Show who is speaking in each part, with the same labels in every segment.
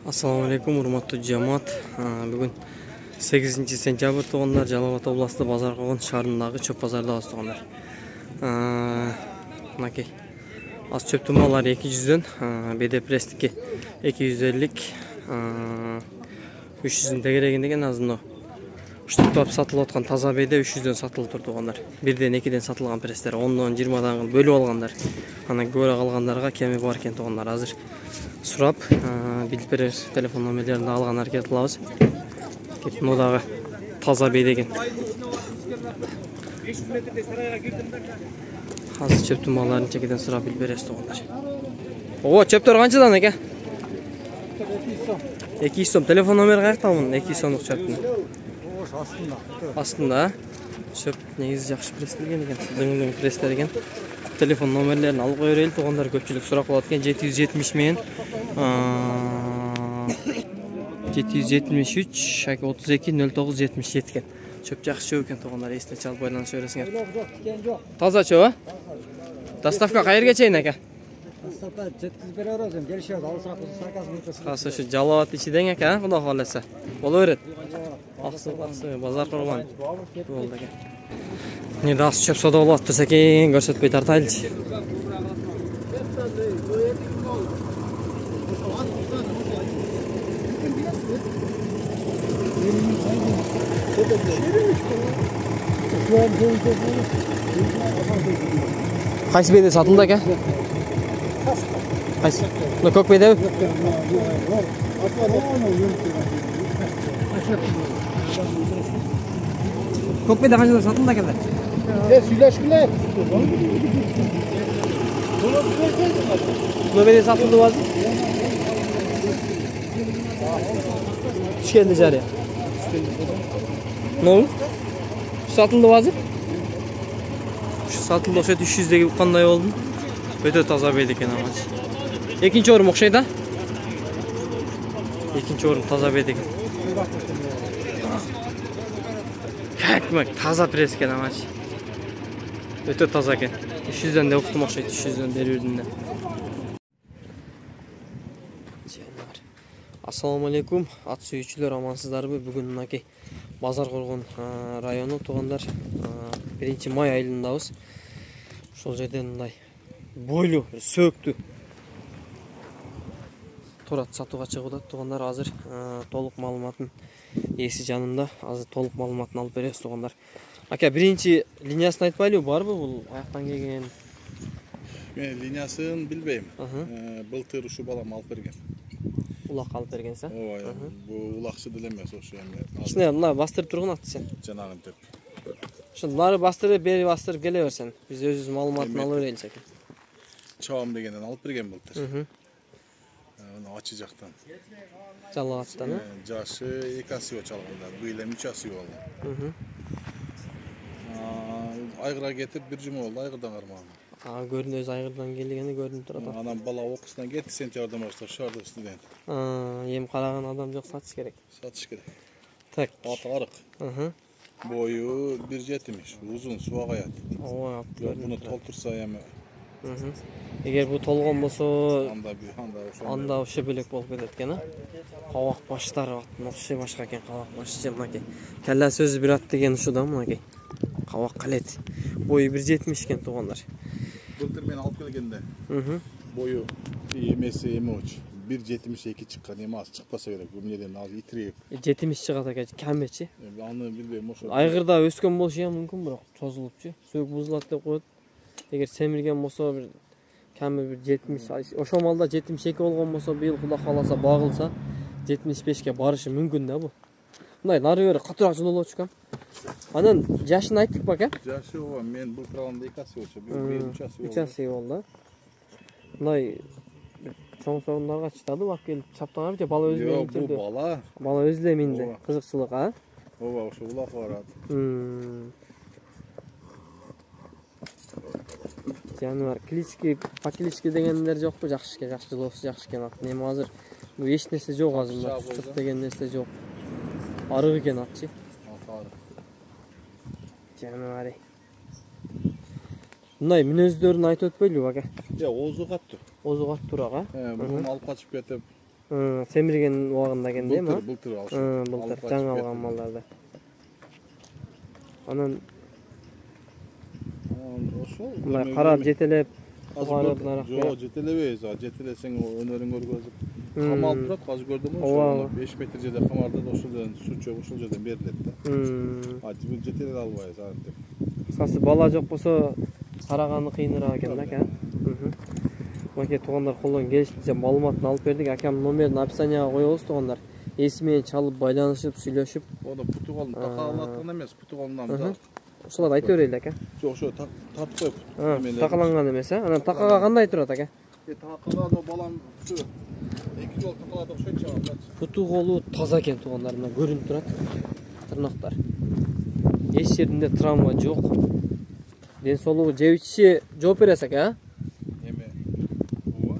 Speaker 1: Assalamu alaikum, урматтуу жамаат. Бүгүн 8 сентябрь туугандар, Жалал Абад областы Базар Когон шаарындагы чөп базардабыз туугандар. Мынакей аз чөптүн баалары 200дөн, БД-пресстики 250, 300 тегерегин деген азында. Уштуктап сатылып аткан таза БД 300дөн сатылып тур туугандар. 1ден 2ден сатылган пресстер 10дон 20дан бөлүп алгандар. Анан көрө калгандарга кеми бар экен туугандар. Азыр сурап, билип берер телефон номерлерин алган аракет кылабыз. Мына дагы таза БД экен. Азыр чөптүн бааларын чекеден сурап билип беребиз туугандар. Чөптөр канчадан экен? 200 сом. Телефон номери каякта мунун 200 сомдук чөптүн? Астында. Чөп негизи жакшы пресстелген экен. Дың пресстелген. Телефон номерлерин алып кое берели туугандар, көпчүлүк сурап калат экен. 770 менен 773 32 09 77 экен. Чөп жакшы чөп экен туугандар, эсине чалып байланыша бересиңер. Таза чөп, Доставка кайерге чейин экен?
Speaker 2: Доставка жеткизип бере беребиз, келишебиз, алысыраак болсо.
Speaker 1: Касы ушу Жалал Абад ичиден экен, Кудай кааласа. Боло берет. Аксы, базар курган. Болду экен. Не дас чөп сауда болуп атты экен, көрсөтпөй тартайлычы. Кайсы беде сатылды экен? Кайсы? Мына көк бедеби? Көк беде канчадан сатылды экен?
Speaker 2: Сүйлөшкүлөр.
Speaker 1: Көк беде сатылды базы? Түшкенди жарыя. Ну? Сатылды базы? Сатылды окшойт 300деги кандай болду? Өтө таза бед экен амач. Экинчи орун окшойт да? Экинчи орун таза бед экен. Какмак таза пресс экен амач. Өтө таза экен. 300дөн да уктум окшойт, 300дөн бери бердим да. Ассаламу алейкум, ат сүйүүчүлөр, амансыздарбы? Бүгүн мынакей Базар Когон району туугандар, 1 май айылындабыз. Ошол жерден мындай бойлуу, сөөктүү турат сатууга чыгып атат туугандар. Азыр толук маалыматын ээси жанында. Азыр толук маалыматын алып беребиз туугандар. Ака, биринчи линиясын айтпайлыбы, барбы бул аяктан келген?
Speaker 3: Мен линиясын билбейм. Былтыр ушу балам алып берген.
Speaker 1: Улак алып бергенсиң?
Speaker 3: Ооба, бул улакчы деле эмес, ошо эми.
Speaker 1: Кичине мына бастырып тургун атты сен.
Speaker 3: Жанагын деп.
Speaker 1: Ошо нары бастырып, бери бастырып келе берсен. Биз өзүбүз маалыматын алып береличи экен.
Speaker 3: Чабам дегенден алып берген былтыр. Аны ачы жактан.
Speaker 1: Жалал Абадтан,
Speaker 3: Жашы 2 асыйга чалганда, быйыл эми 3 асый болду. Айгырга кетип бир жума болду, айгырдан кармаган.
Speaker 1: Көрүндү, өз айгырдан келгени көрүнүп турат.
Speaker 3: Анан бала окуусунан кетти, сентябрдан баштап шаарда студент.
Speaker 1: Эми караган адам жок, сатыш керек.
Speaker 3: Сатыш керек.
Speaker 1: Так.
Speaker 3: Аты арык. Бою 1.70, узун, суак аят.
Speaker 1: Ооба,
Speaker 3: Буну толтурса эми.
Speaker 1: Эгер бу толгон болсо,
Speaker 3: анда
Speaker 1: ошо белек болуп кетет экен, Кабак баштары вообще башка экен, кабак башы мынакей. Келласы өзү бир ат деген ушу да мынакей. Кабак калет. Бою 1.70 экен туугандар.
Speaker 3: Былтыр мен алып келгенде. Бою эмеси эмоч 1.72 чыккан, эми аз чыкпаса керек. Бул эмнеден аз итирип.
Speaker 1: 70 чыгат экен, камбечи.
Speaker 3: Аны билбейм, ошо.
Speaker 1: Айгырда өскөн болушу мүмкүн, бирок созулупчу. Сөөк бузулат деп коет. Эгер семирген болсо бир ками бир 70, ошол малда 72 болгон болсо, быйыл Кудай кааласа багылса 75ке барышы мүмкүн да бу. Мындай нары бери катуураак жололочу кам. Анан жашын айттык бака?
Speaker 3: Жашы ооба, мен бул калаганда 2 асый болчу, бир 3 асый болду.
Speaker 1: 3 асый болду. Мындай чоң сорундарга чыдады бак келип чаптаган же бала өзү менен жүрдү?
Speaker 3: Бул бала.
Speaker 1: Бала өзү эле минди, кызыкчылык,
Speaker 3: Ооба, ошо улак барат.
Speaker 1: Жаныбар, клички, по кличке дегендер жокпу? Жакшы жылоосу жакшы экен ат. Эми азыр бул эч нерсе жок азыр, чык деген нерсе жок. Арык экен атчы. Жаныбар. Мындай мүнөздөрүн айтып өтпөйлүбү ака?
Speaker 3: Озу каттуу.
Speaker 1: Озу каттуураак,
Speaker 3: Буну алып качып кетип,
Speaker 1: Семирген убагында экен да эми.
Speaker 3: Былтыр алышып.
Speaker 1: Былтыр жаңы алган малдарды. Анан
Speaker 3: ошол
Speaker 1: мындай карап жетелеп сугарып нарак.
Speaker 3: Жок, жетелебейбиз. Жетелесең өнөрүң көргөзүп. Камалып турат, азыр көрдүм ошо 5 метр жерде камарды да ошол жерден суу чөгүп ошол жерден берилет да. Бул жетелей албайбыз антип.
Speaker 1: Кысасы бала жок болсо караганы кыйыныраак экен да ака. Мынакей туугандар колдон келишинче маалыматын алып бердик. Акам номерин описанияга коебуз туугандар. Эси менен чалып байланышып, сүйлөшүп.
Speaker 3: Ода путугал такалаткан эмес, путугалынан да.
Speaker 1: Ошоларды айта берели ака.
Speaker 3: Жок, ошо тартып коюп.
Speaker 1: Такаланган эмес, Анан такага кандай турат ака?
Speaker 3: Такага да балам ушу 2 жол такалады окшойт чыгат.
Speaker 1: Путу колу таза экен туугандар, мына көрүнүп турат. Тырнактар. Эч жеринде травма жок. Ден соолугу жеп ичиши жооп бересиз ака,
Speaker 3: Эме бул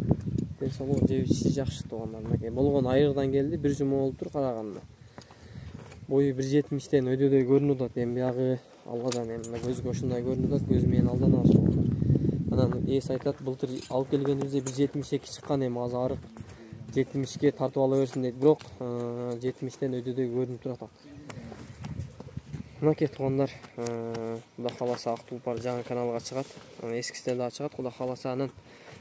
Speaker 1: Ден соолугу жеп ичиши жакшы туугандар. Мынакей болгон айырдан келди, 1 жума болуптур караганына. Бою 1.70тен өйдөдөй көрүнүп атат. Эми биягы алгадан эми көзгө ушундай көрүнүп атат, көз менен алданабыз. Анан эс айтат, былтыр алып келгенибизде 1.72 чыккан, эми азыр арык 70ке тартып ала берсин дейт, бирок 70тен өйдөдөй көрүнүп турат. Мынакей туугандар, Кудай кааласа ак тулпар жаңы каналга чыгат. Эскисинен дагы чыгат. Кудай кааласа анан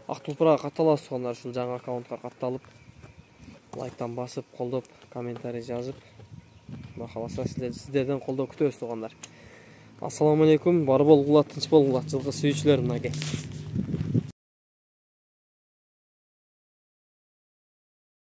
Speaker 1: ак тулпарга катталабыз туугандар. Ушул жаңы аккаунтка катталып, лайктан басып, колдоп, комментарий жазып, Кудай кааласа сиздерден колдоо күтөбүз туугандар. Ассаламу алейкум. Бар болгула, тынч болгула, жылкы сүйүүчүлөр мынакей.